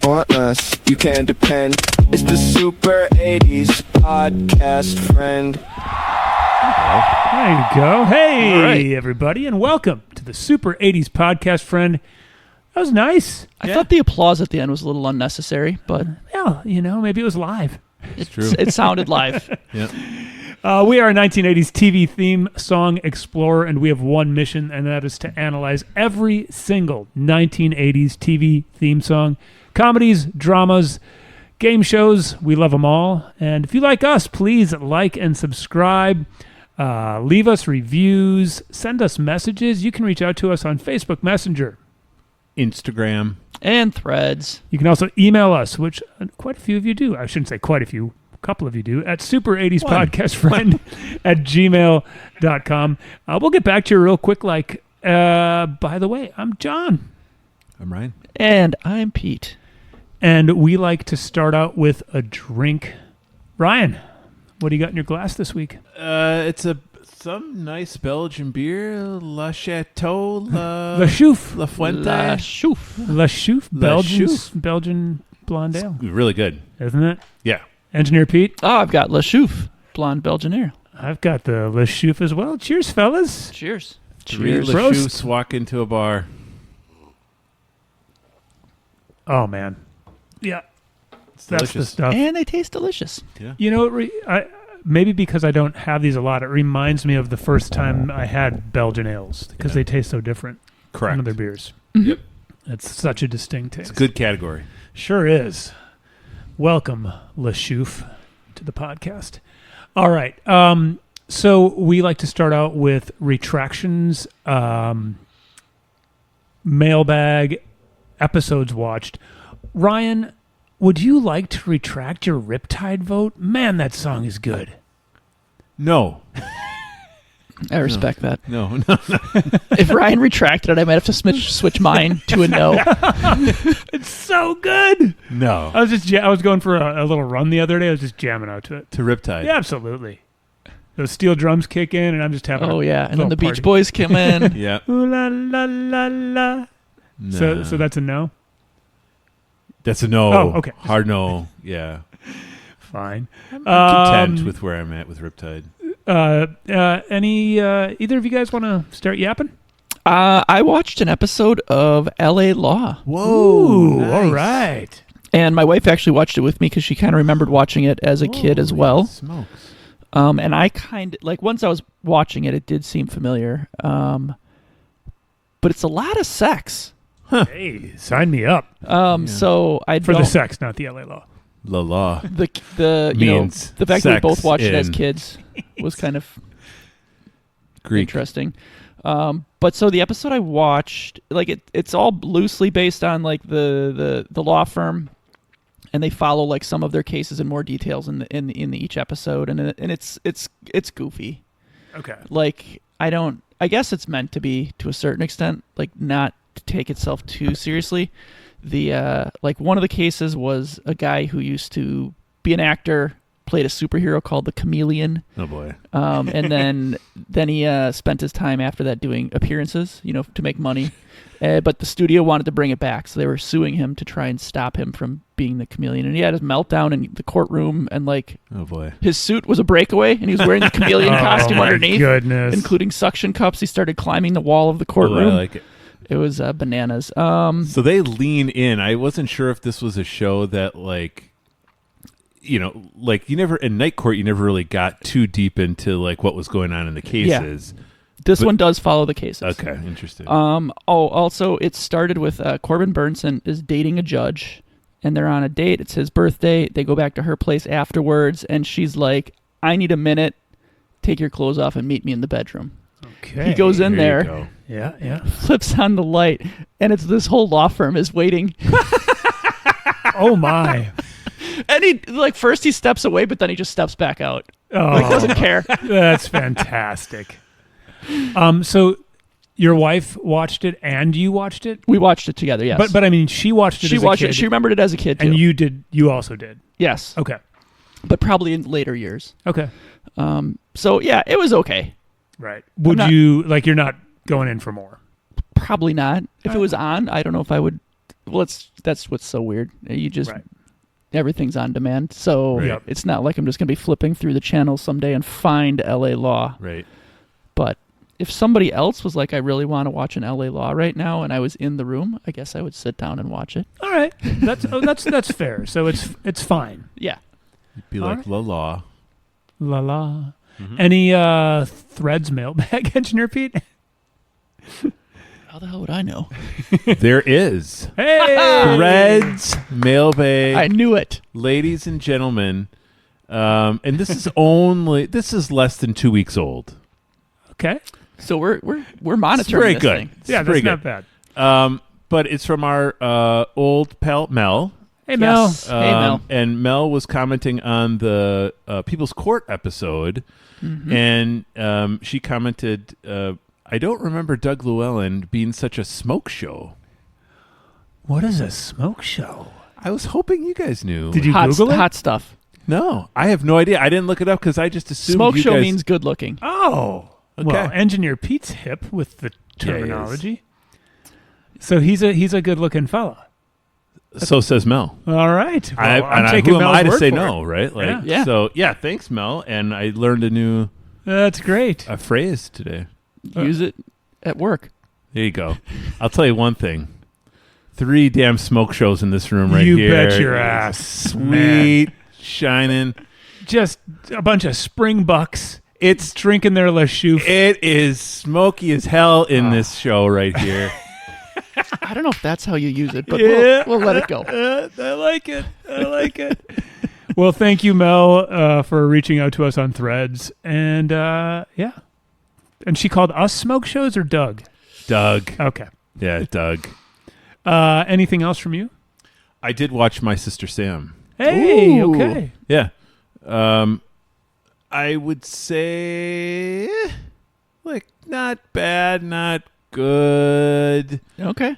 want less. You can depend. It's the Super 80s podcast friend. There you go. Hey, All right. everybody, and welcome to the Super 80s podcast friend. That was nice. I thought the applause at the end was a little unnecessary, but Yeah, maybe it was live. it sounded live. Yep. We are a 1980s TV theme song explorer, and we have one mission, and that is to analyze every single 1980s TV theme song. Comedies, dramas, game shows, we love them all. And if you like us, please like and subscribe. Leave us reviews. Send us messages. You can reach out to us on Facebook Messenger. Instagram. And Threads. You can also email us, which quite a few of you do. I shouldn't say quite a few. A couple of you do. At super80spodcastfriend at gmail.com. We'll get back to you real quick. By the way, I'm John. I'm Ryan. And I'm Pete. And we like to start out with a drink. Ryan, what do you got in your glass this week? It's some nice Belgian beer, La Chateau, La Chouffe. La Fuente. La Chouffe. La Chouffe. La Chouffe. Belgian blonde ale. Really good. Isn't it? Yeah. Engineer Pete? Oh, I've got La Chouffe, blonde Belgian air. I've got the La Chouffe as well. Cheers, fellas. Cheers. Three Cheers. La Prost. Chouffes walk into a bar. Oh, man. Yeah. That's the delicious. stuff. And they taste delicious. Yeah. You know, maybe because I don't have these a lot, it reminds me of the first time I had Belgian ales because they taste so different Correct. from other beers. Yep. It's such a distinct taste. It's a good category. Sure is. Welcome, La Chouffe, to the podcast. All right. So we like to start out with retractions, mailbag, episodes watched. Ryan, would you like to retract your Riptide vote? Man, that song is good. No. I respect that. No. If Ryan retracted it, I might have to switch mine to a no. It's so good. No. I was going for a little run the other day. I was just jamming out to it. To Riptide. Yeah, absolutely. Those steel drums kick in, and I'm just having. Oh, yeah. And then little the Beach party. Boys come in. Yeah. Ooh la la la la. No. So that's a no. That's a no. Oh, okay. Hard no. Yeah. Fine. Content with where I'm at with Riptide. Either of you guys want to start yapping? I watched an episode of L.A. Law. Ooh, nice. all right. And my wife actually watched it with me because she kind of remembered watching it as a kid as well. Smokes. And I kind of, once I was watching it, it did seem familiar. But it's a lot of sex. Hey, sign me up So I for don't, the sex, not the LA Law. La La. the Means the fact that we sex both watched it as in kids was kind of Greek. interesting. But so the episode I watched, it's all loosely based on the law firm, and they follow some of their cases in more details in each episode, and it's goofy. Okay. I guess it's meant to be to a certain extent, not to take itself too seriously. The one of the cases was a guy who used to be an actor, played a superhero called the Chameleon. Oh boy. And then he spent his time after that doing appearances, to make money. But the studio wanted to bring it back, so they were suing him to try and stop him from being the Chameleon. And he had his meltdown in the courtroom, and Oh boy. his suit was a breakaway, and he was wearing the Chameleon costume Oh, my underneath, goodness. including suction cups. He started climbing the wall of the Oh, courtroom. I like it. It was bananas. So they lean in. I wasn't sure if this was a show that you never in Night Court, you never really got too deep into what was going on in the cases. This one does follow the cases. Okay, interesting. Also, it started with Corbin Burnson is dating a judge, and they're on a date. It's his birthday. They go back to her place afterwards, and she's like, I need a minute. Take your clothes off and meet me in the bedroom. Okay. He goes in There you there, go. Yeah. flips on the light, and it's this whole law firm is waiting. Oh my. And he first he steps away, but then he just steps back out. Oh, Doesn't care. that's fantastic. So your wife watched it and you watched it? We watched it together, yes. But I mean, she watched it she as watched a kid. it. She remembered it as a kid, too. And you also did. Yes. Okay. But probably in later years. Okay. So, yeah, it was okay. Right. Would you, you're not going in for more? Probably not. If it was on, I don't know if I would Well, that's what's so weird. You just Right. everything's on demand, so Right. it's not like I'm just gonna be flipping through the channels someday and find L.A. Law. Right. But if somebody else was like, I really want to watch an L.A. Law right now, and I was in the room, I guess I would sit down and watch it. All right, that's fair. So it's fine. Yeah. You'd be All like right. la la. La la. Mm-hmm. Any Threads mailbag, Engineer Pete? How the hell would I know? There is Hey, Threads mailbag, I knew it. ladies and gentlemen, and this is less than 2 weeks old. Okay. So we're It's monitoring very this good. thing. It's Yeah, pretty that's good. not bad. But it's from our old pal Mel. Hey, Mel. Yes. Hey, Mel. And Mel was commenting on the People's Court episode, and she commented, I don't remember Doug Llewellyn being such a smoke show. What is a smoke show? I was hoping you guys knew. Did you Google it? Hot stuff. No, I have no idea. I didn't look it up because I just assumed Smoke you show guys... means good looking. Oh, well, Okay. Engineer Pete's hip with the Yeah, he is. terminology. So he's a good looking fella. So says Mel. All right. Well, I'm and taking who am Mel's I to word say for no, it. right? Like, Yeah. Yeah. So, yeah, thanks, Mel. And I learned a new That's great. phrase today. Use it at work. There you go. I'll tell you one thing. 3 damn smoke shows in this room right You here. bet your ass, Sweet, shining. Just a bunch of spring bucks. It's Drinking their LaChouffe. It is smoky as hell in this show right here. I don't know if that's how you use it, but Yeah. we'll let it go. I like it. I like it. Well, thank you, Mel, for reaching out to us on Threads. And yeah. And she called us smoke shows or Doug? Doug. Okay. Yeah, Doug. Anything else from you? I did watch My Sister Sam. Hey, Ooh. okay. Yeah. I would say like not bad, not good. Okay.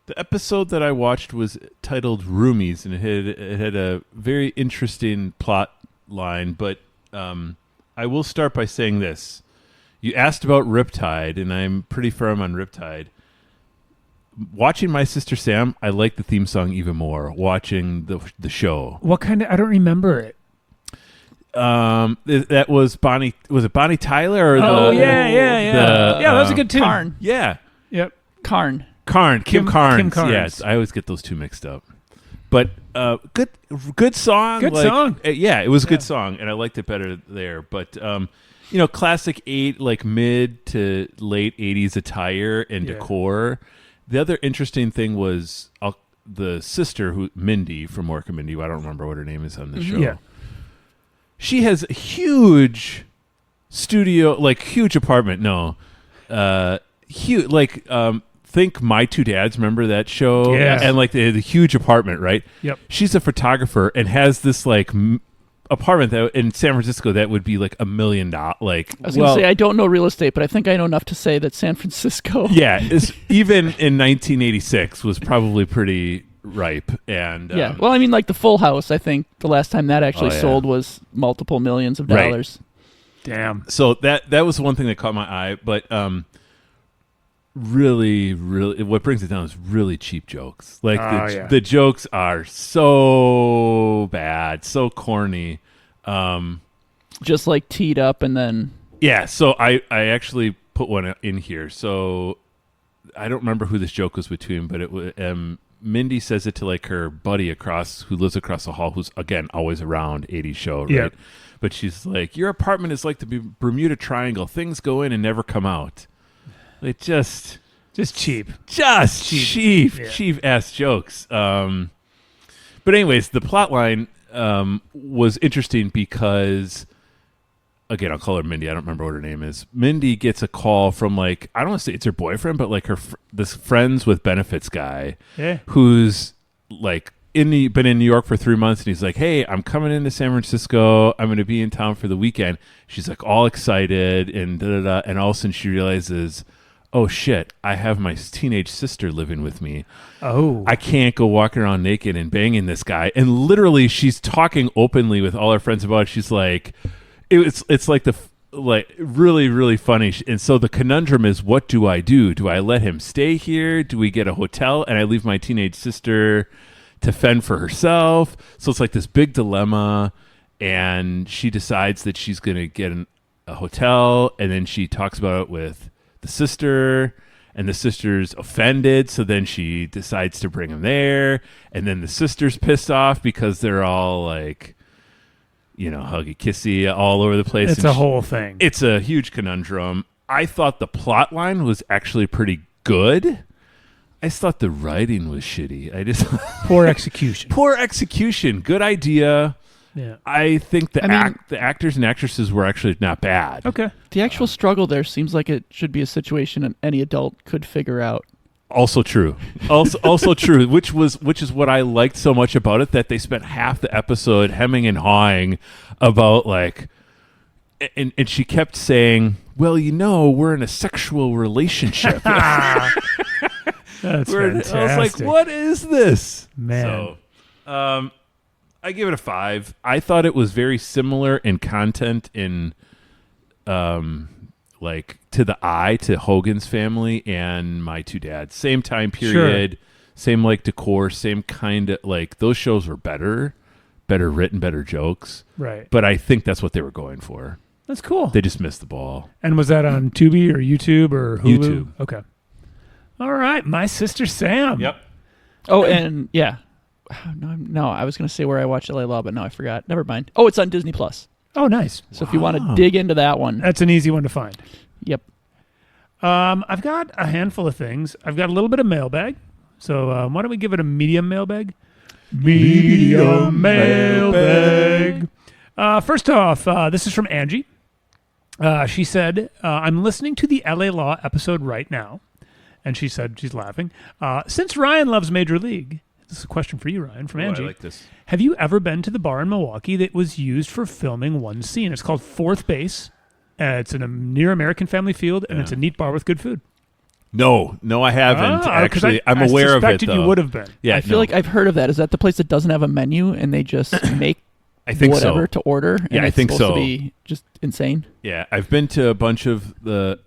The episode that I watched was titled Roomies, and it had a very interesting plot line, but I will start by saying this. You asked about Riptide, and I'm pretty firm on Riptide. Watching My Sister Sam, I like the theme song even more. Watching the show, What kind of? I don't remember it. that was Bonnie. Was it Bonnie Tyler or Oh, the? yeah. the, Yeah, that was a good tune. Karn. Yeah, Yep. Karn. Kim Carnes. Kim Carnes. Yes, I always get those two mixed up. But good song. Good song. Yeah, it was a good song, and I liked it better there. But classic mid to late '80s attire and Yeah. decor. The other interesting thing was the sister, Mindy from Mork and Mindy. I don't remember what her name is on the show. Yeah. She has a huge studio, huge apartment. No, huge. Think My Two Dads. Remember that show? Yes. And the huge apartment, right? Yep. She's a photographer and has this apartment that in San Francisco that would be $1 million. I was going to say, I don't know real estate, but I think I know enough to say that San Francisco. yeah, even in 1986 was probably pretty ripe. And Yeah. Well, I mean, like the Full House, I think the last time that actually Oh, yeah. sold was multiple millions of Right. dollars. Damn. so that was one thing that caught my eye, but really what brings it down is really cheap jokes. The jokes are so bad, so corny. Just like teed up and then. Yeah, so I actually put one in here. So I don't remember who this joke was between, but it was Mindy says it to her buddy who lives across the hall, who's again always around 80s show, right? Yeah. But she's like, your apartment is like the Bermuda Triangle. Things go in and never come out. Just cheap. cheap Yeah. ass jokes. But anyways, the plot line was interesting because, again, I'll call her Mindy. I don't remember what her name is. Mindy gets a call from I don't want to say it's her boyfriend, but this friends with benefits guy, Yeah. who's been in New York for 3 months, and he's like, hey, I'm coming into San Francisco. I'm going to be in town for the weekend. She's all excited and da-da-da. And all of a sudden she realizes, oh shit, I have my teenage sister living with me. Oh. I can't go walking around naked and banging this guy. And literally she's talking openly with all her friends about it. She's like, it's like like really, really funny. And so the conundrum is, what do I do? Do I let him stay here? Do we get a hotel and I leave my teenage sister to fend for herself? So it's like this big dilemma, and she decides that she's going to get a hotel, and then she talks about it with the sister, and the sister's offended, so then she decides to bring him there, and then the sister's pissed off because they're all like, huggy kissy all over the place. It's and a whole thing. It's a huge conundrum. I thought the plot line was actually pretty good. I just thought the writing was shitty. Poor execution. Poor execution. Good idea. Yeah. I think the I mean- the actors and actresses were actually not bad. Okay. The actual struggle there seems like it should be a situation any adult could figure out. Also true. Also true. Which is what I liked so much about it, that they spent half the episode hemming and hawing about like, and she kept saying, "Well, we're in a sexual relationship." That's fantastic. I was like, "What is this, Man. So, I give it a 5. I thought it was very similar in content in, like to the eye to Hogan's Family and My Two Dads. Same time period, same like decor, same kind of like those shows were better written, better jokes. Right. But I think that's what they were going for. That's cool. They just missed the ball. And was that on Tubi or YouTube or Hulu? YouTube. Okay. All right. My Sister Sam. Yep. Oh, and yeah. No, I was going to say where I watched LA Law, but no, I forgot. Never mind. Oh, it's on Disney Plus. Oh, nice. So if you want to dig into that one, That's an easy one to find. yep. I've got a handful of things. I've got a little bit of mailbag. So why don't we give it a medium mailbag? Medium mailbag. First off, this is from Angie. She said, I'm listening to the LA Law episode right now. And she said, she's laughing. Since Ryan loves Major League, this is a question for you, Ryan, from Oh, Angie. I like this. Have you ever been to the bar in Milwaukee that was used for filming one scene? It's called Fourth Base. It's in a near American Family Field, and it's a neat bar with good food. No, I haven't. 'Cause Actually, I'm aware of it, suspected though. you would have been. Yeah, I feel like I've heard of that. Is that the place that doesn't have a menu and they just make I think whatever so. to order? And Yeah, I it's think supposed so. to be just insane. Yeah, I've been to a bunch of the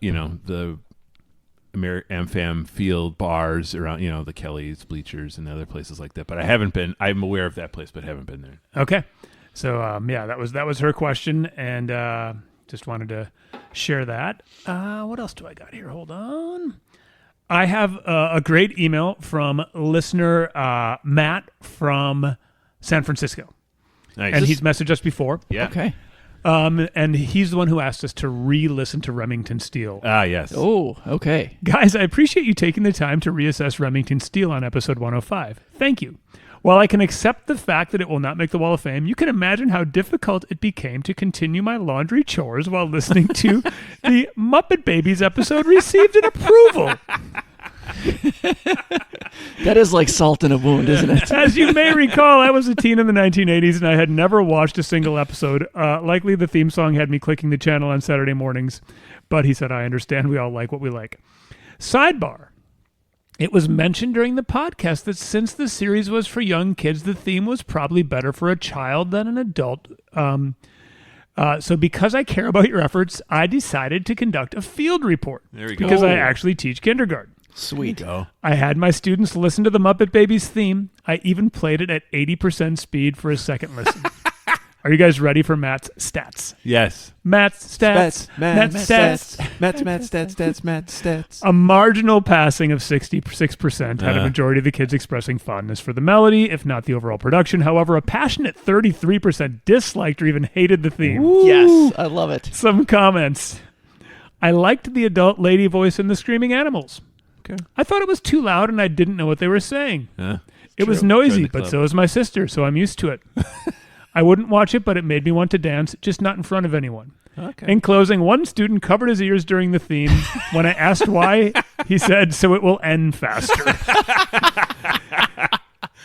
AmFam field bars around, the Kelly's, Bleachers, and other places like that. But I haven't been. I'm aware of that place, but haven't been there. Okay. So, that was her question, and just wanted to share that. What else do I got here? Hold on. I have a great email from listener Matt from San Francisco. Nice. And he's messaged us before. yeah. Okay. And he's the one who asked us to re-listen to Remington Steele. Ah, yes. Oh, okay. Guys, I appreciate you taking the time to reassess Remington Steele on episode 105. Thank you. While I can accept the fact that it will not make the Wall of Fame, you can imagine how difficult it became to continue my laundry chores while listening to the Muppet Babies episode received an approval. That is like salt in a wound, isn't it? As you may recall, I was a teen in the 1980s and I had never watched a single episode. Likely the theme song had me clicking the channel on Saturday mornings, but he said, I understand, we all like what we like. Sidebar. It was mentioned during the podcast that since the series was for young kids, the theme was probably better for a child than an adult. So because I care about your efforts, I decided to conduct a field report. There we go. Because I actually teach kindergarten. Sweet. Go. I had my students listen to the Muppet Babies theme. I even played it at 80% speed for a second listen. Are you guys ready for Matt's stats? Yes. Matt's stats. Matt's stats. Matt stats. A marginal passing of 66% had a majority of the kids expressing fondness for the melody, if not the overall production. However, a passionate 33% disliked or even hated the theme. Yes, I love it. Some comments. I liked the adult lady voice and the screaming animals. Okay. I thought it was too loud and I didn't know what they were saying. Huh? It was True. noisy, Join the but club. so is my sister, so I'm used to it. I wouldn't watch it, but it made me want to dance, just not in front of anyone. Okay. In closing, one student covered his ears during the theme. When I asked why, he said, so it will end faster.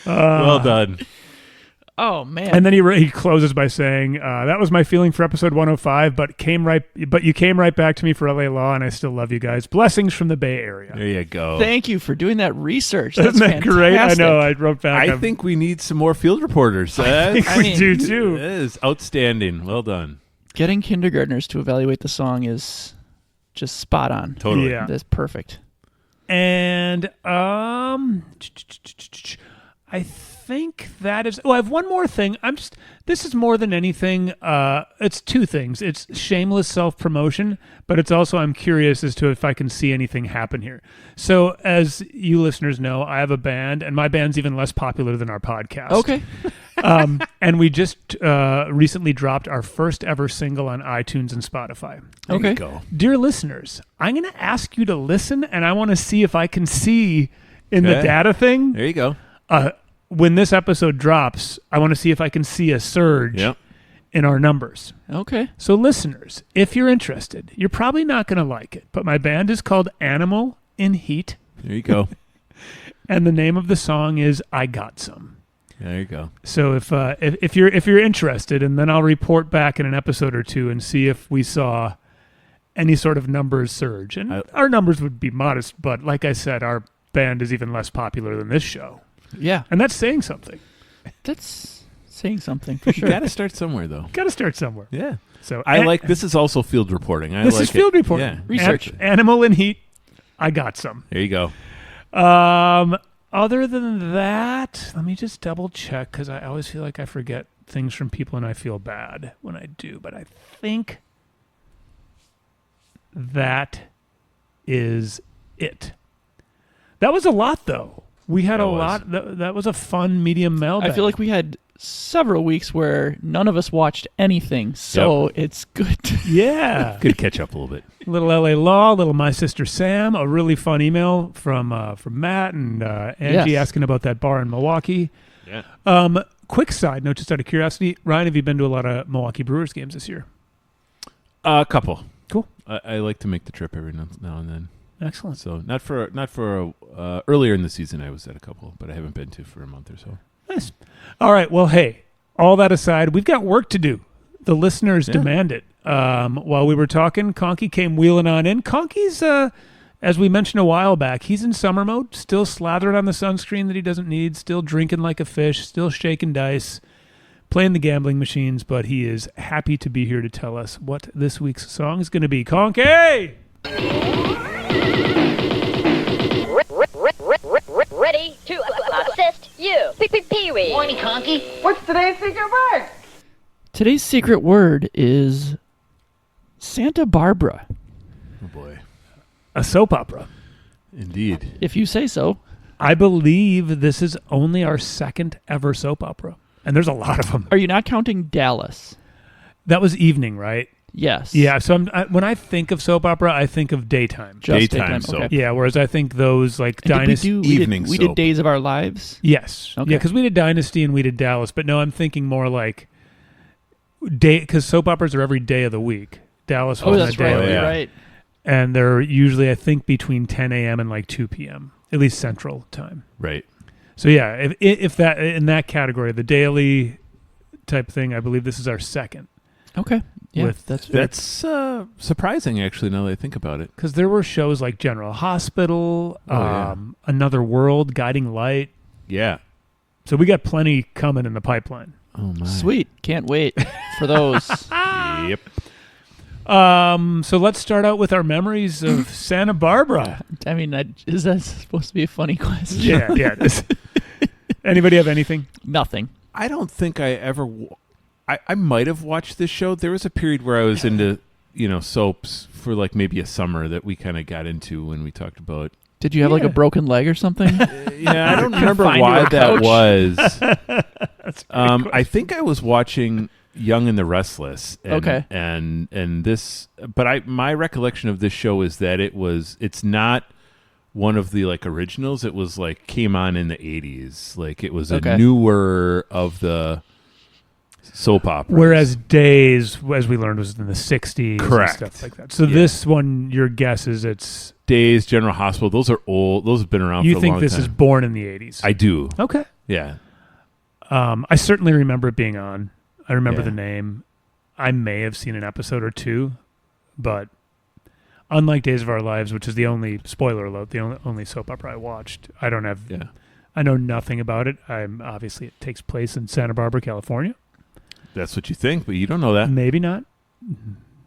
Well done. Oh man. And then he closes by saying, that was my feeling for episode 105, but you came right back to me for LA Law, and I still love you guys. Blessings from the Bay Area. There you go. Thank you for doing that research. That's Isn't that great? I fantastic. know. I wrote back. I think we need some more field reporters. I think we mean, do That too. is outstanding. Well done. Getting kindergartners to evaluate the song is just spot on. Totally. Yeah. That's perfect. And I think that is. Oh, I have one more thing. This is more than anything. It's two things. It's shameless self-promotion, but it's also I'm curious as to if I can see anything happen here. So, as you listeners know, I have a band, and my band's even less popular than our podcast. Okay. And we just recently dropped our first ever single on iTunes and Spotify. There Okay. you go. Dear listeners, I'm going to ask you to listen, and I want to see if I can see in the Okay. data thing. There you go. When this episode drops, I want to see if I can see a surge Yep. in our numbers. Okay. So, listeners, if you're interested, you're probably not going to like it, but my band is called Animal in Heat, There you go. and the name of the song is "I Got Some." There you go. So, if you're interested, and then I'll report back in an episode or two and see if we saw any sort of numbers surge, and our numbers would be modest, but like I said, our band is even less popular than this show. Yeah. And that's saying something. That's saying something for You sure. got to start somewhere, though. Got to start somewhere. Yeah. So I like this. Is also field reporting. This like is field it. reporting. Yeah. Research. Animal in Heat. I got some. There you go. Other than that, let me just double check because I always feel like I forget things from people and I feel bad when I do. But I think that is it. That was a lot, though. We had That a was. lot. That was a fun medium mailbag. I feel like we had several weeks where none of us watched anything, so it's good. yeah. Good catch up a little bit. Little LA Law, little My Sister Sam, a really fun email from Matt and Angie Yes. asking about that bar in Milwaukee. Yeah. Quick side note, just out of curiosity, Ryan, have you been to a lot of Milwaukee Brewers games this year? A couple. Cool. I like to make the trip every now and then. Excellent. So not for earlier in the season I was at a couple, but I haven't been to for a month or so. Nice. All right. Well, hey, all that aside, we've got work to do. The listeners demand it. While we were talking, Conky came wheeling on in. Conky's, as we mentioned a while back, he's in summer mode, still slathered on the sunscreen that he doesn't need, still drinking like a fish, still shaking dice, playing the gambling machines, but he is happy to be here to tell us what this week's song is going to be. Conky! Ready to assist you. Pee-wee. Morning, Conky. What's today's secret word? Today's secret word is Santa Barbara, Oh boy. A soap opera. Indeed. if you say so. I believe this is only our second ever soap opera, and there's a lot of them. Are you not counting Dallas? That was evening, right? Yes. Yeah, so when I think of soap opera, I think of daytime. Just Daytime soap. Okay. Yeah, whereas I think those like And Dynasty. did we do, Evening we did soap. Days of Our Lives. Yes. Okay. Yeah, because we did Dynasty and we did Dallas, but no, I'm thinking more like day because soap operas are every day of the week. Dallas was Oh, a that's day right. of the yeah. week. Right. And they're usually I think between 10 a.m. and like 2 p.m. at least Central Time. Right. So yeah, if that in that category, the daily type thing, I believe this is our second. Okay. Yeah, With- that's fair. That's surprising, actually. Now that I think about it. Because there were shows like General Hospital, Oh, yeah. Another World, Guiding Light. Yeah. So we got plenty coming in the pipeline. Oh my. Sweet. Can't wait for those. Yep. So let's start out with our memories of Santa Barbara. I mean, is that supposed to be a funny question? Yeah, yeah. It is. Anybody have anything? Nothing. I don't think I ever. I might have watched this show. There was a period where I was into soaps for like maybe a summer that we kind of got into when we talked about. Did you have like a Yeah. broken leg or something? Yeah, I don't remember Confined to why a that couch. was. That's a great I think I was watching Young and the Restless. And, Okay. And this, but my recollection of this show is that it's not one of the like originals. It was like came on in the 80s. Like it was a Okay. newer of the soap operas. Whereas Days, as we learned, was in the 60s Correct. and stuff like that. So Yeah. this one, your guess is it's... Days, General Hospital, those are old. Those have been around You for a think long this time. is born in the 80s? I do. Okay. Yeah. I certainly remember it being on. I remember Yeah. the name. I may have seen an episode or two, but unlike Days of Our Lives, which is the only, spoiler alert, the only soap opera I watched, I don't have... Yeah. I know nothing about it. Obviously, it takes place in Santa Barbara, California. That's what you think, but you don't know that. Maybe not.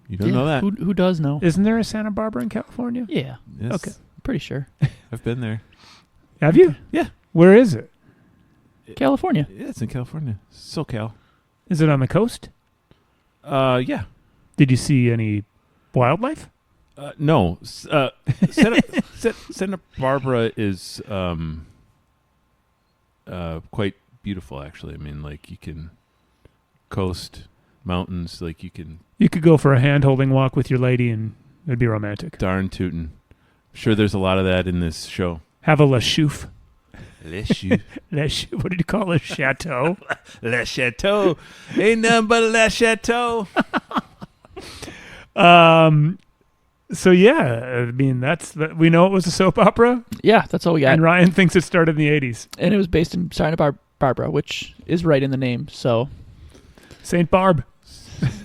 You don't know that? Who does know? Isn't there a Santa Barbara in California? Yeah, Yes. Okay. pretty sure. I've been there. Have you? Yeah. Where is it? California. Yeah, it's in California. SoCal. Is it on the coast? Yeah. Did you see any wildlife? No. Santa Barbara is quite beautiful, actually. I mean, like, you can coast, mountains, like, you can You could go for a hand-holding walk with your lady, and it'd be romantic. darn tootin'. Sure, there's a lot of that in this show. Have a la chouffe. Le Chateau. What did you call it? Chateau? Le Chateau. Ain't nothing but Le Chateau. So yeah, I mean we know it was a soap opera, Yeah, that's all we got. and Ryan thinks it started in the '80s. And it was based in Santa Barbara, which is right in the name. So Saint Barb.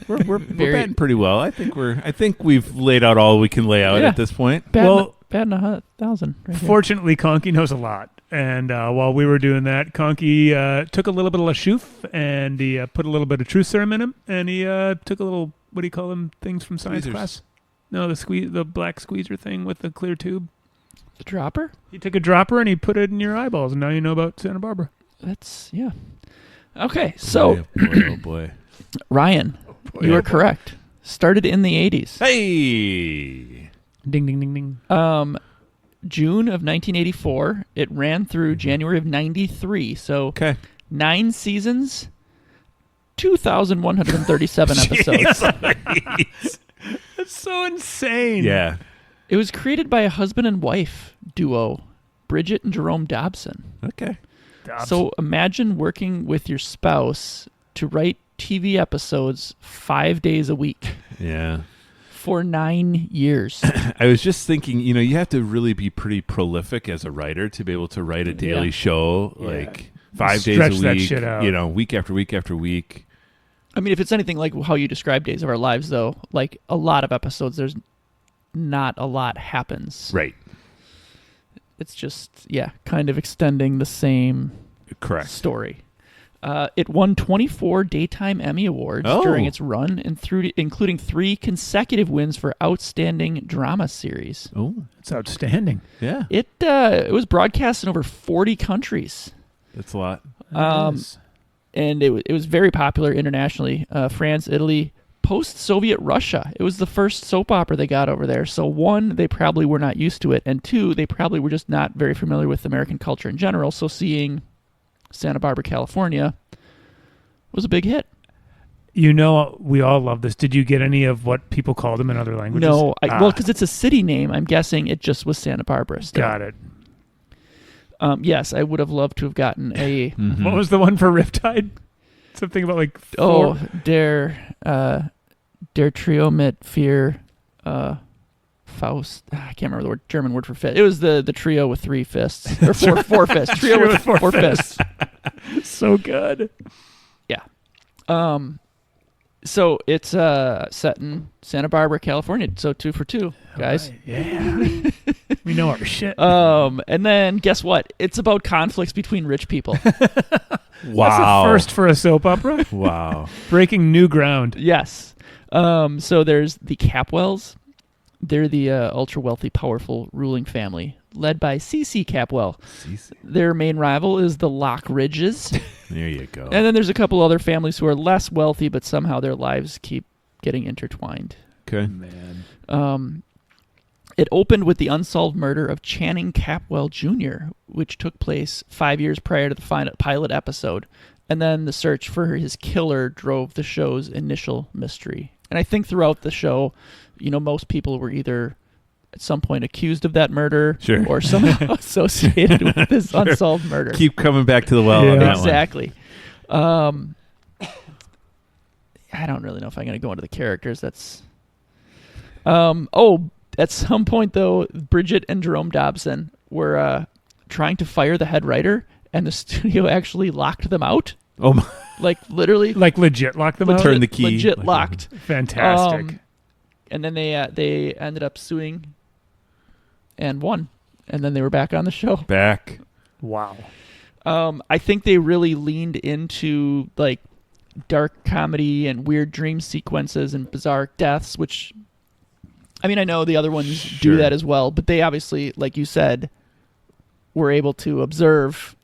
We're Very- batting pretty well. I think we've laid out all we can lay out Yeah. at this point. bad in 1,000. Right here. Fortunately, Conky knows a lot. And while we were doing that, Conky took a little bit of La Chouffe, and he put a little bit of Truth Serum in him, and he took a little, what do you call them, things from science Squeezers. class? No, the black squeezer thing with the clear tube. The dropper. He took a dropper and he put it in your eyeballs, and now you know about Santa Barbara. That's yeah. Okay, so Oh boy. Ryan, you are correct. Started in the 80s. Hey. Ding, ding, ding, ding. June of 1984. It ran through January of 93. So Okay. 9 seasons, 2,137 episodes. That's so insane. Yeah. It was created by a husband and wife duo, Bridget and Jerome Dobson. Okay. So imagine working with your spouse to write TV episodes 5 days a week Yeah. for 9 years. I was just thinking, you have to really be pretty prolific as a writer to be able to write a daily Yeah. show, Yeah. like 5 Stretch days a that week, shit out. week after week after week. I mean, if it's anything like how you describe Days of Our Lives, though, like a lot of episodes, there's not a lot happens. Right. It's just, kind of extending the same Correct. story. It won 24 Daytime Emmy Awards Oh. during its run, and including 3 consecutive wins for Outstanding Drama Series. Oh, It's outstanding. yeah. It was broadcast in over 40 countries. That's a lot. Um, Yes. And it was very popular internationally. France, Italy, post-Soviet Russia. It was the first soap opera they got over there. So 1, they probably were not used to it, and 2, they probably were just not very familiar with American culture in general. So seeing Santa Barbara, California was a big hit. We all love this. Did you get any of what people call them in other languages? No, well, because it's a city name, I'm guessing it just was Santa Barbara still. Got it. Yes, I would have loved to have gotten a Mm-hmm. What was the one for Riptide? Something about like der Trio mit vier Faust. I can't remember the German word for fist. It was the trio with 3 fists or four fists. Trio with four fists. so good. So it's set in Santa Barbara, California. So 2 for 2, guys. Yeah. We know our shit. And then guess what? It's about conflicts between rich people. Wow. That's a first for a soap opera. Wow. Breaking new ground. Yes. So there's the Capwells. They're the ultra wealthy, powerful ruling family led by C.C. Capwell. Their main rival is the Lockridges. There you go. And then there's a couple other families who are less wealthy, but somehow their lives keep getting intertwined. Okay. Man. It opened with the unsolved murder of Channing Capwell Jr., which took place 5 years prior to the pilot episode. And then the search for his killer drove the show's initial mystery. And I think throughout the show, most people were either at some point accused of that murder Sure. or somehow associated with this unsolved murder. Keep coming back to the well on that one. Exactly. I don't really know if I'm going to go into the characters. That's. At some point though, Bridget and Jerome Dobson were trying to fire the head writer, and the studio actually locked them out. Oh my. Like literally, Like legit lock them out. Turn the key. legit Like- locked. Fantastic. And then they ended up suing and won, and then they were back on the show. Back. Wow. I think they really leaned into like dark comedy and weird dream sequences and bizarre deaths, which, I mean, I know the other ones do Sure. that as well, but they obviously, like you said, were able to observe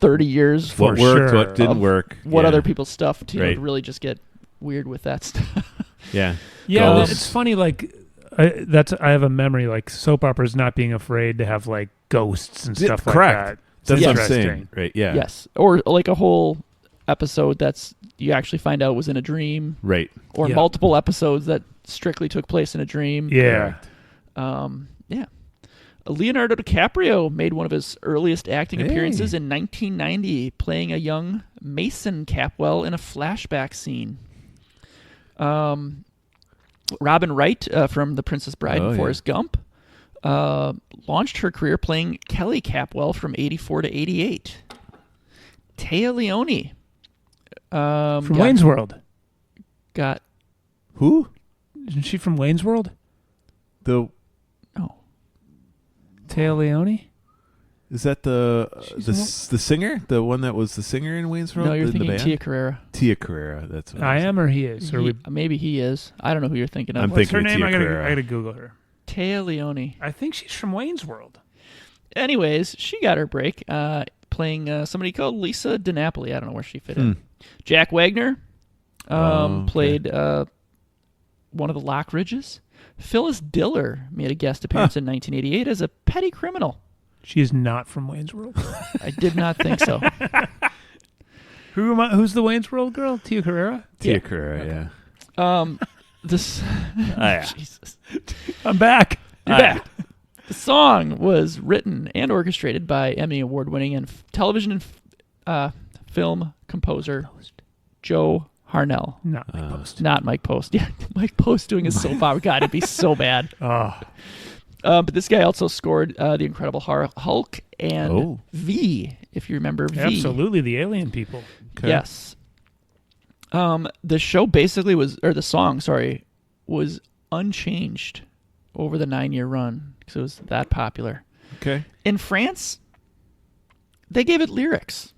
30 years What For worked, sure. what didn't of work. what Yeah. other people's stuff to Right. really just get weird with that stuff. Yeah. Yeah, Ghosts. it's funny. Like I have a memory like soap operas not being afraid to have like ghosts and Yeah, stuff correct. like that. That's Yes. what I'm Interesting. saying. Right. Yeah. Yes. Or like a whole episode that's you actually find out was in a dream, Right. or Yeah. multiple episodes that strictly took place in a dream. Yeah. Yeah. Leonardo DiCaprio made one of his earliest acting Hey. appearances in 1990, playing a young Mason Capwell in a flashback scene. Robin Wright from The Princess Bride Oh, and yeah. Forrest Gump launched her career playing Kelly Capwell from 84 to 88. Taya Leone From Wayne's World. got Who? Isn't she from Wayne's World? The oh Taya Leone? is that the She's the singer? The one that was the singer in Wayne's World? no, you're in the thinking band? Tia Carrere. Tia Carrera. That's what I was am or he is? Or He- we, maybe he is. I don't know who you're thinking of. I'm what's her thinking of name? Tia I Carrere. gotta Google her. Taya Leone. I think she's from Wayne's World. Anyways, she got her break playing somebody called Lisa DiNapoli. I don't know where she fit Hmm. in. Jack Wagner Okay. played one of the Lockridges. Phyllis Diller made a guest appearance in 1988 as a petty criminal. She is not from Wayne's World. I did not think so. Who's the Wayne's World girl? Tia Carrera? Tia Yeah. Carrera, yeah. This yeah. Jesus. I'm back. You're back. The song was written and orchestrated by Emmy Award-winning and television and film composer Joe Harnell. Not my post. Not Mike Post. Yeah, Mike Post doing a soap opera. God, it'd be so bad. Oh, But this guy also scored The Incredible Hulk and Oh. V, if you remember V. absolutely. The alien people. Okay. Yes. The show basically the song, was unchanged over the 9-year run because it was that popular. Okay. In France, they gave it lyrics,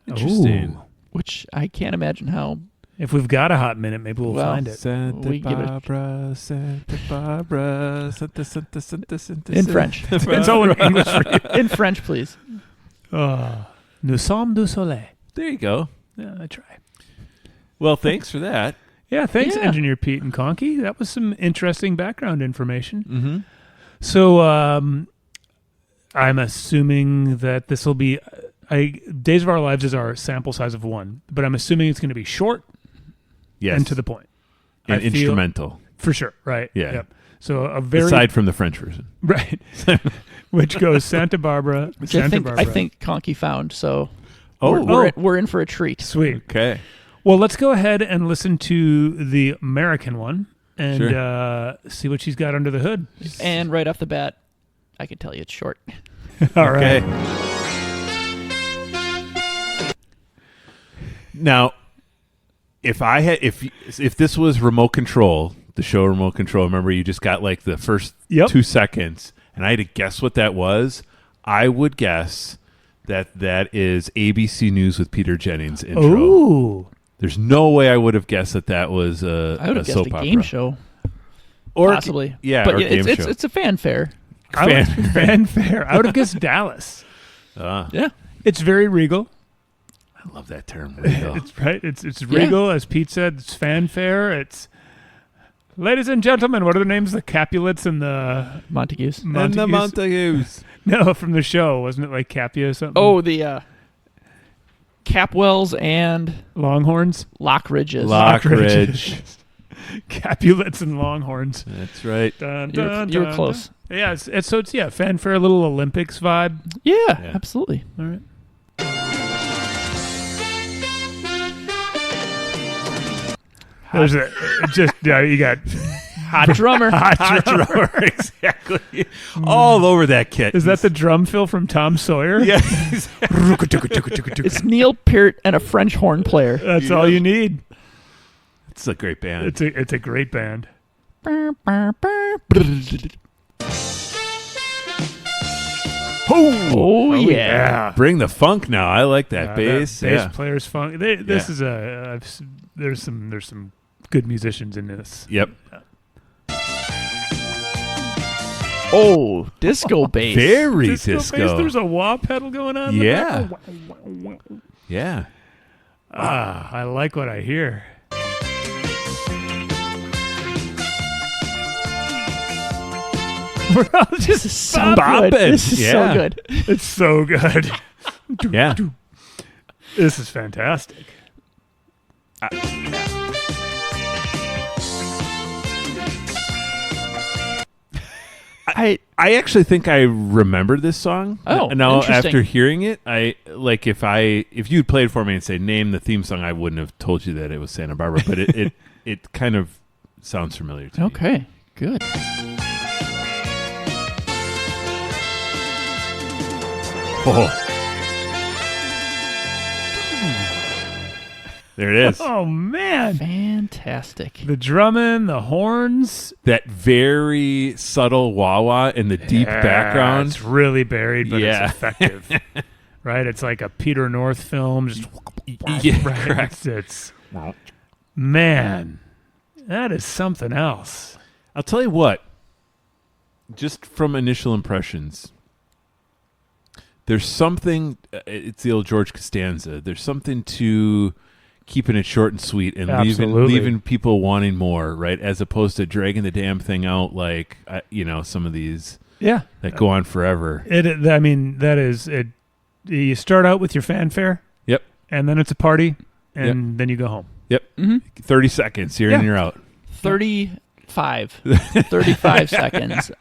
Interesting. Ooh. which I can't imagine how. If we've got a hot minute, maybe we'll Well, find it. Santa We give it a- Barbara, Santa Barbara, Santa. In French. It's all in English for you. In French, please. Nous sommes du soleil. There you go. Yeah, I try. Well, thanks for that. Yeah, thanks, Yeah. Engineer Pete and Conkey. That was some interesting background information. Mm-hmm. So, I'm assuming that this will be. Days of Our Lives is our sample size of 1, but I'm assuming it's going to be short Yes. and to the point. And I feel- instrumental. For sure, right? Yeah. Yep. So a very Aside from the French version. right, which goes Santa Barbara, Which Santa Barbara. I think Conky found. So Oh. we're in for a treat. Sweet. Okay. Well, let's go ahead and listen to the American one and Sure. see what she's got under the hood. And right off the bat, I can tell you it's short. All right. Okay. Now, if this was remote control, the show remote control, remember you just got like the first Yep. 2 seconds, and I had to guess what that was. I would guess that is ABC News with Peter Jennings intro. Ooh. There's no way I would have guessed that was a, I would a have guessed soap a opera. game show, Or possibly. Yeah, but or it's game show. it's a fanfare. Fanfare. I would have guessed Dallas. Yeah. It's very regal. I love that term. Regal. It's right. It's regal, as Pete said. It's fanfare. It's ladies and gentlemen. What are the names? The Capulets and the Montagues. And the Montagues. No, from the show, wasn't it like Capia or something? Oh, the Capwells and Longhorns, Lockridges. Lockridge. Capulets and Longhorns. That's right. Dun, You were- dun, you were dun, close. dun. Yeah, it's fanfare, a little Olympics vibe. Yeah, absolutely. All right. There's you got Hot drummer. hot drum. Drummer, exactly. All over that kit. Is that the drum fill from Tom Sawyer? Yeah. It's Neil Peart and a French horn player. That's all you need. It's a great band. It's a great band. Oh, yeah. Bring the funk now. I like that bass. Bass Yeah. player's funk. This is there's some good musicians in this. Yep. Oh, disco bass. Very Disco disco. bass. There's a wah pedal going on. in the Yeah. back. Yeah. I like what I hear. We're all just This is so Bopping. good. This is so Yeah. good. It's so good. Yeah. This is fantastic. I I actually think I remember this song. Oh, now interesting. after hearing it, if you'd played for me and say name the theme song, I wouldn't have told you that it was Santa Barbara, but it kind of sounds familiar to me. Okay, good. Oh. There it is. Oh man, Fantastic. the drumming, the horns, That very subtle wah-wah in the deep Yeah, background. It's really buried, but Yeah. it's effective. Right? It's like a Peter North film. Just Yeah, right? correct. It's man, that is something else. I'll tell you what, just from initial impressions, there's something, it's the old George Costanza, there's something to keeping it short and sweet and Absolutely. leaving people wanting more, right? As opposed to dragging the damn thing out like, some of these Yeah, that go on forever. I mean, that is it. You start out with your fanfare, Yep. and then it's a party, and then you go home. Yep. Mhm. 30 seconds, you're in, you're out. 35 seconds.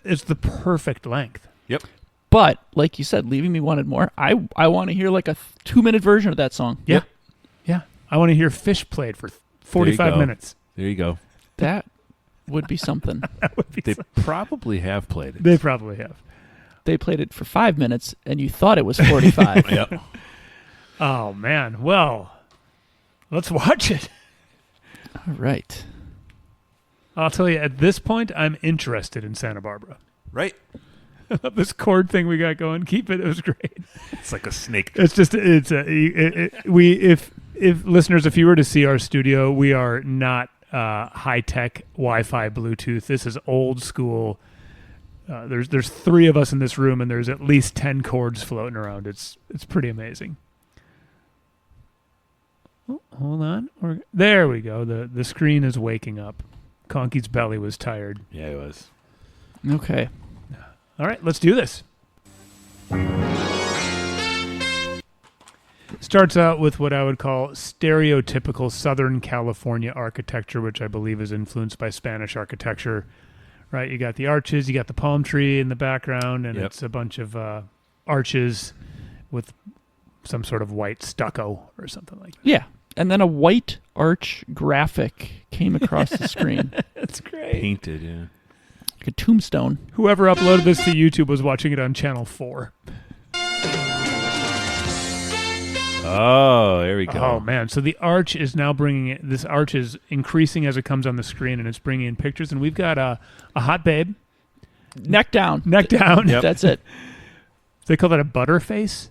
It's the perfect length. Yep. But like you said, leaving me wanted more. I want to hear like a 2-minute version of that song. Yeah, yeah. I want to hear Fish played for 45 go. minutes. There you go. That would be something. That would be. They probably have played it. They probably have. They played it for 5 minutes, and you thought it was 45. Yep. Oh man. Well, let's watch it. All right. I'll tell you. At this point, I'm interested in Santa Barbara. Right? This chord thing we got going. Keep it. It was great. It's like a snake. It's just if listeners, if you were to see our studio, we are not high tech Wi-Fi Bluetooth. This is old school. There's 3 of us in this room, and there's at least 10 chords floating around. It's pretty amazing. Oh, hold on. There we go. The screen is waking up. Conky's belly was tired. Yeah, it was. Okay. All right, let's do this. Starts out with what I would call stereotypical Southern California architecture, which I believe is influenced by Spanish architecture. Right? You got the arches, you got the palm tree in the background, and Yep. it's a bunch of arches with some sort of white stucco or something like that. Yeah. And then a white arch graphic came across the screen. That's great. Painted, yeah. Like a tombstone. Whoever uploaded this to YouTube was watching it on Channel 4. Oh, there we go. Oh man! So the arch is now bringing it. This arch is increasing as it comes on the screen, and it's bringing in pictures. And we've got a hot babe, Neck down. neck down. Yep. That's it. They call that a butter face.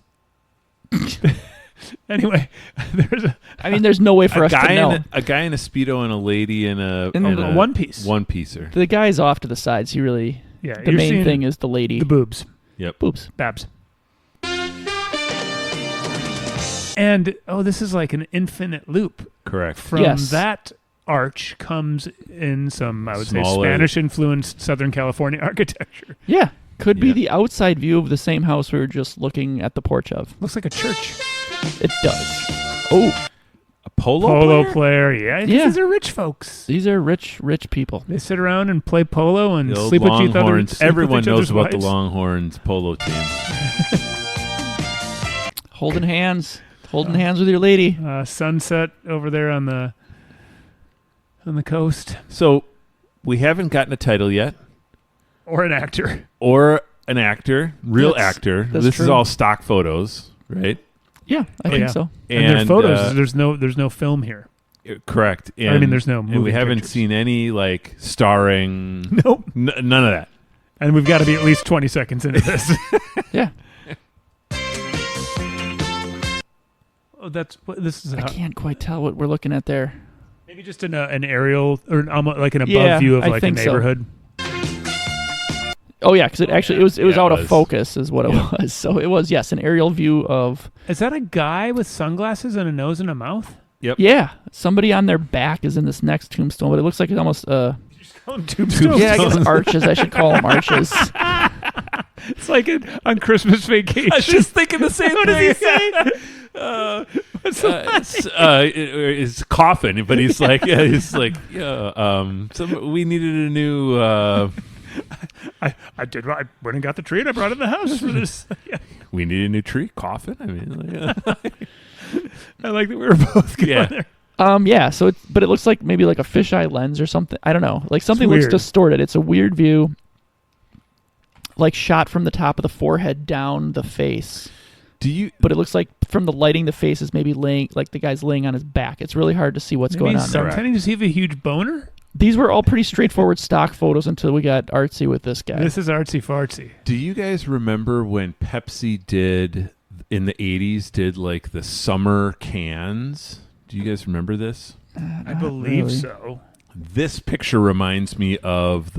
Anyway, there's no way for us to know. a guy in a Speedo and a lady in a one piece. one piecer. The guy's off to the sides. He really. Yeah, The you're main seeing thing is the lady. the boobs, Yep. Boobs. babs. And this is like an infinite loop. Correct. From Yes. that arch comes in some, I would say, Smaller. Spanish-influenced Southern California architecture. Yeah. Could be Yeah. the outside view of the same house we were just looking at the porch of. Looks like a church. It does. Oh, A polo Polo player? player, yeah. Yeah. These are rich folks. these are rich people. They sit around and play polo and The old sleep with each other. Longhorns. sleep with Everyone each knows other's about the wives. Longhorns polo team. Holding hands with your lady. Sunset over there on the coast, So we haven't gotten a title yet, or an actor. or an actor, real That's- actor. that's This is true. all stock photos, right? Yeah, I Oh, think yeah. so. And their photos. There's no film here. Correct. I mean, there's no and we moving haven't pictures. seen any like starring. Nope. None of that. And we've got to be at least 20 seconds into this. Yeah. Oh, this is I can't quite tell what we're looking at there. maybe just an aerial or like an above Yeah, view of I like a think so. neighborhood. Oh yeah, because it was Yeah, it out was. of focus, is what it was. So it was, yes, an aerial view of. Is that a guy with sunglasses and a nose and a mouth? Yeah, somebody on their back is in this next tombstone, but it looks like it's almost. Tombstone. Yeah, I guess arches. I should call them arches. It's like on Christmas Vacation. I was just thinking the same What thing. does he say? What's the It's coffin, but he's like, we needed a new. I went and got the tree and I brought it in the house for this. Yeah. We need a new tree coffin. I mean, I like that we were both going Yeah. there. Yeah. So, but it looks like maybe like a fisheye lens or something. I don't know. Like something looks weird. distorted. It's a weird view, like shot from the top of the forehead down the face. do you? But it looks like from the lighting, the face is maybe laying, like the guy's laying on his back. It's really hard to see what's Maybe going he's on there. subtending. Does he have a huge boner? These were all pretty straightforward stock photos until we got artsy with this guy. This is artsy fartsy. Do you guys remember when Pepsi did in the 80s? Did like the summer cans? Do you guys remember this? I believe really. so. This picture reminds me of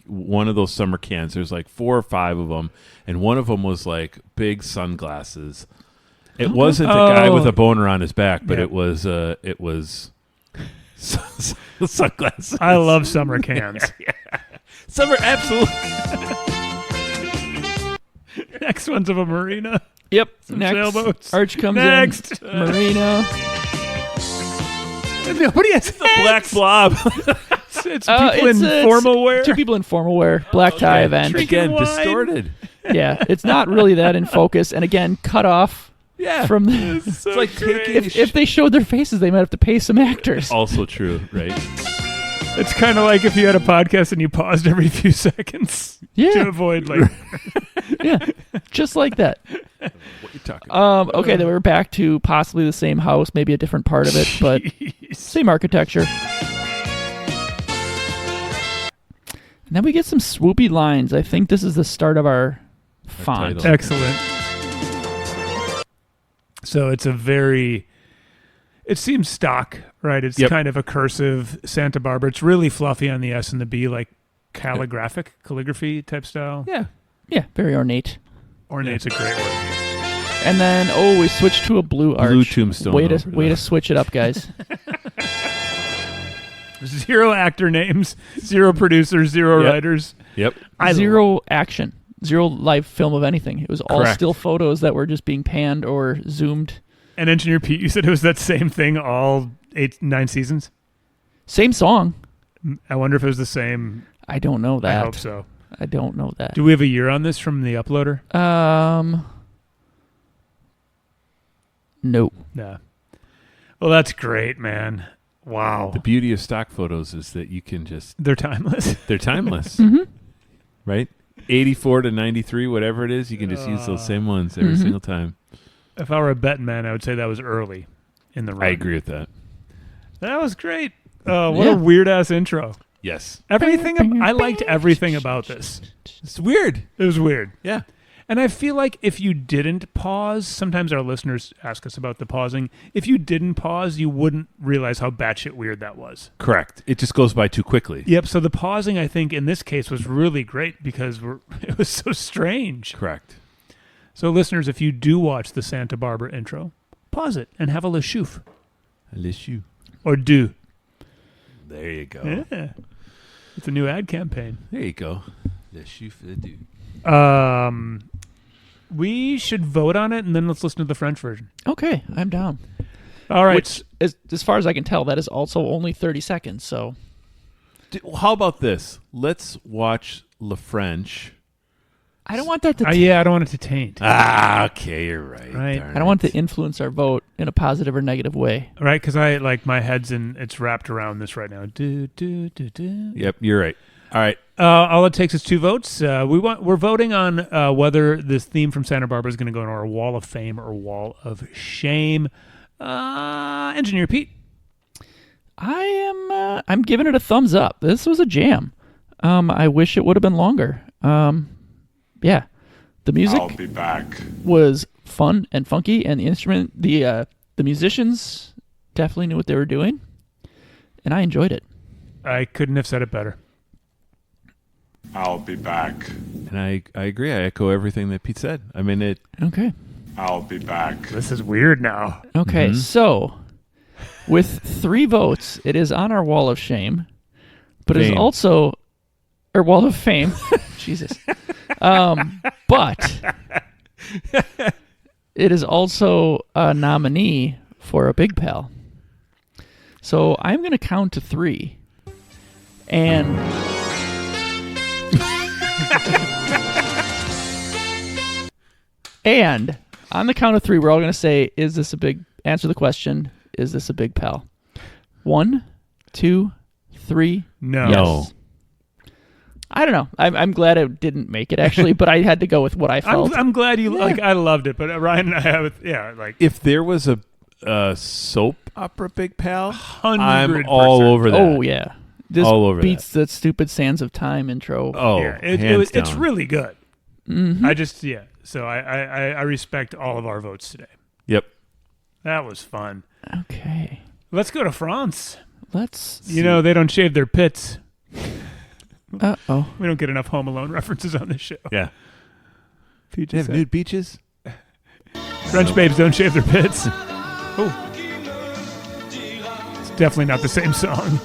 one of those summer cans. There's like 4 or 5 of them, and one of them was like big sunglasses. It wasn't the guy with a boner on his back, but Yeah. it was sunglasses. I love summer cans. Summer, absolutely. Next one's of a marina. Yep. Some Next, sailboats. Arch comes Next. in. Marina. Nobody has The black blob. It's people in it's formal wear. 2 people in formal wear. Black tie event. Again, wine. distorted. Yeah, it's not really that in focus. And again, cut off Yeah. from the. It's It's like taking If they showed their faces, they might have to pay some actors. also true, right? It's kind of like if you had a podcast and you paused every few seconds to Yeah, avoid like yeah, just like that. What you talking about? Okay, then we're back to possibly the same house, maybe a different part of it, but same architecture. And then we get some swoopy lines. I think this is the start of our font. title. excellent. So it's it seems stock, right? It's Yep. kind of a cursive Santa Barbara. It's really fluffy on the S and the B, like calligraphy type style. Yeah. Yeah, very ornate. Ornate's a great word. And then we switched to a blue arch. Blue tombstone Way over to there. switch it up, guys. 0 actor names, 0 producers, 0 Yep. writers. Yep. Zero action. 0 live film of anything. It was all Correct. still photos that were just being panned or zoomed. And Engineer Pete, you said it was that same thing all 9 seasons? Same song. I wonder if it was the same. I don't know that. I hope so. I don't know that. Do we have a year on this from the uploader? No. No. Well, that's great, man. Wow. The beauty of stock photos is that you can just They're timeless. they're timeless. Mm-hmm. Right? 84 to 93, whatever it is, you can just use those same ones every Mhm. single time. If I were a betting man, I would say that was early in the run. I agree with that. That was great. Oh, what Yeah. a weird ass intro. Yes. Everything I liked everything about this. It's weird. It was weird. Yeah. And I feel like if you didn't pause, sometimes our listeners ask us about the pausing. If you didn't pause, you wouldn't realize how batshit weird that was. Correct. It just goes by too quickly. Yep. So the pausing, I think, in this case was really great because it was so strange. Correct. So, listeners, if you do watch the Santa Barbara intro, pause it and have a lashoof. LSU. Or do. There you go. Yeah. It's a new ad campaign. There you go. LSU for the dude. We should vote on it and then let's listen to the French version. Okay, I'm down. All right. Which, as far as I can tell, that is also only 30 seconds. So How about this? Let's watch Le French. I don't want that to. Yeah, I don't want it to taint. Okay, you're right. Right. Darn I don't want it. to influence our vote in a positive or negative way. Right? Because I like my head's it's wrapped around this right now. Do, do, do, do. Yep, you're right. All right. All it takes is 2 votes. We're voting on whether this theme from Santa Barbara is going to go in our Wall of Fame or Wall of Shame. Engineer Pete. I'm giving it a thumbs up. This was a jam. I wish it would have been longer. Yeah, the music I'll be back. was fun and funky, and the musicians definitely knew what they were doing, and I enjoyed it. I couldn't have said it better. I'll be back. And I agree. I echo everything that Pete said. I mean, it. Okay. I'll be back. This is weird now. Okay, so with 3 votes, it is on our wall of shame, but it is Fame. also or wall of fame. Jesus. But it is also a nominee for a Big Pal. So I'm going to count to 3. And and on the count of 3, we're all going to say, answer the question, is this a Big Pal? 1, 2, 3. No. Yes. I don't know. I'm glad it didn't make it, actually, but I had to go with what I felt. I'm glad you like. I loved it, but Ryan and I have like If there was a soap opera Big Pal, 100%. I'm all over that. Oh, yeah. This All over beats the stupid Sands of Time intro. Oh, yeah, hands it's down. really good. Mhm. I just So I respect all of our votes today. Yep. That was fun. Okay. Let's go to France. Let's. You know they don't shave their pits. Uh-oh. We don't get enough Home Alone references on this show. Yeah. Pete They just have said, nude beaches. French babes don't shave their pits. Oh, it's definitely not the same song.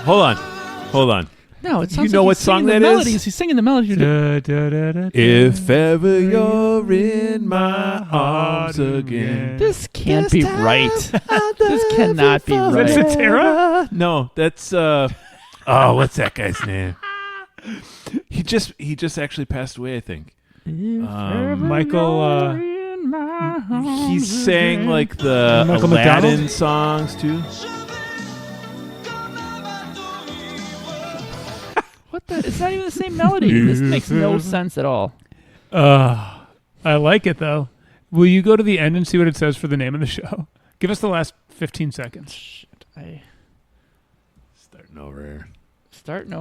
Hold on. No, it sounds know like what he's singing song the that is? melodies. He's singing the melody. If ever you're in my arms again. This can't be right. This cannot be Is right. that Cetera? No, that's what's that guy's name? He just actually passed away, I think. Michael. He sang like the Michael Aladdin McDonald? songs too. What the? It's not even the same melody. This makes no sense at all. I like it though. Will you go to the end and see what it says for the name of the show? Give us the last 15 seconds. Shit. Starting over here. Starting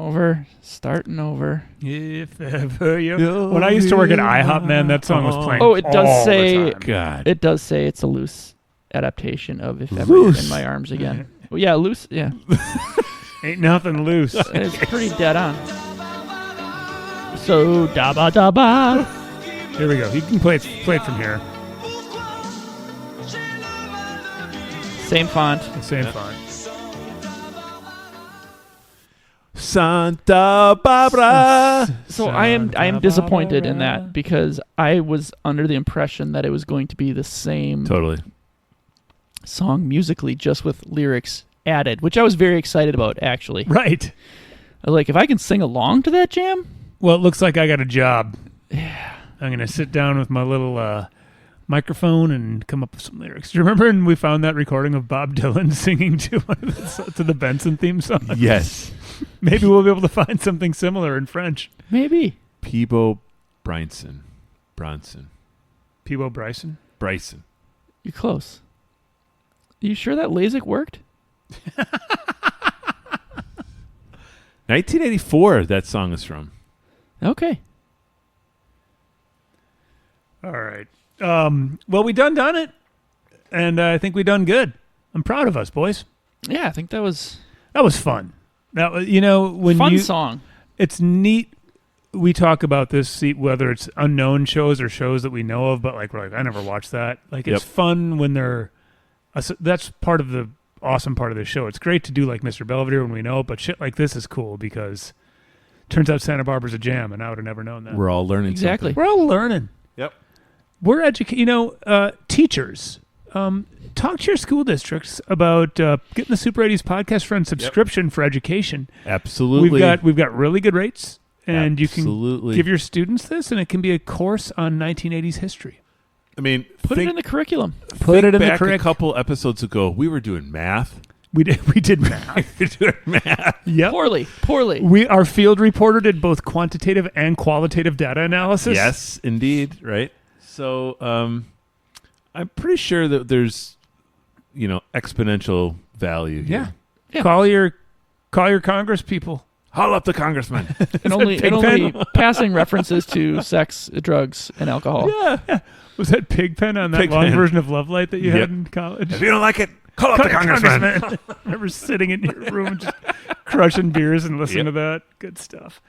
over. If ever you. When I used to work at IHOP, man, that song was playing. Oh, it does all the say- time. God. It does say it's a loose adaptation of If Ever You're in My Arms Again. Well, yeah, loose. Yeah, Ain't nothing loose. it's pretty dead on. So da ba da ba. Here we go. You can play it from here. Same font. The same font. Santa Barbara. So I am disappointed in that because I was under the impression that it was going to be the same Totally. song musically, just with lyrics added, which I was very excited about. Actually, Right. I was like, if I can sing along to that jam, Well, it looks like I got a job. Yeah. I'm going to sit down with my little microphone and come up with some lyrics. Do you remember when we found that recording of Bob Dylan singing to the Benson theme song? Yes. Maybe we'll be able to find something similar in French. maybe. Peebo Bryson. Peebo Bryson? Bryson. You're close. You sure that LASIK worked? 1984, that song is from. Okay. All right. Well, we done it, and I think we done good. I'm proud of us, boys. Yeah, I think that was That was fun. That was, when fun you song. it's neat. We talk about this, whether it's unknown shows or shows that we know of, but we're like, I never watched that. Like, it's Yep. fun when they're. That's part of the awesome part of this show. It's great to do like Mr. Belvedere when we know it, but shit like this is cool because turns out Santa Barbara's a jam, and I would have never known that. We're all learning Exactly. We're all learning. Yep. We're teachers. Talk to your school districts about getting the Super 80s Podcast Friend subscription for education. Absolutely. We've got really good rates, and you can Absolutely. give your students this, and it can be a course on 1980s history. I mean, Put it in the curriculum. Put it in the back curric. a couple episodes ago, we were doing math. We did math. Yep. Poorly. Our field reporter did both quantitative and qualitative data analysis. Yes, indeed. Right. So I'm pretty sure that there's, exponential value here. Yeah. Call your Congress people. Haul up the congressman. And only passing references to sex, drugs, and alcohol. Yeah. Was that Pigpen on that long version of Love Light that you had in college? If you don't like it, call up the congressman. I remember sitting in your room and just crushing beers and listening to that. Good stuff.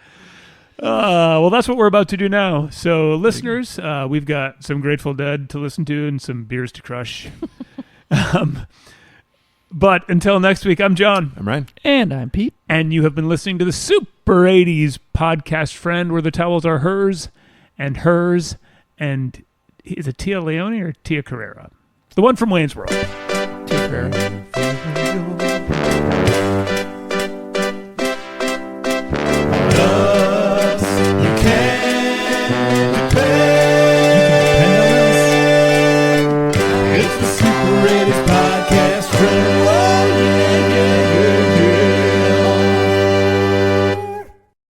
Well, that's what we're about to do now. So, listeners, we've got some Grateful Dead to listen to and some beers to crush. But until next week, I'm John. I'm Ryan. And I'm Pete. And you have been listening to the Super 80s podcast friend, where the towels are hers. And is it Tia Leone or Tia Carrera? The one from Wayne's World. Tia Carrera.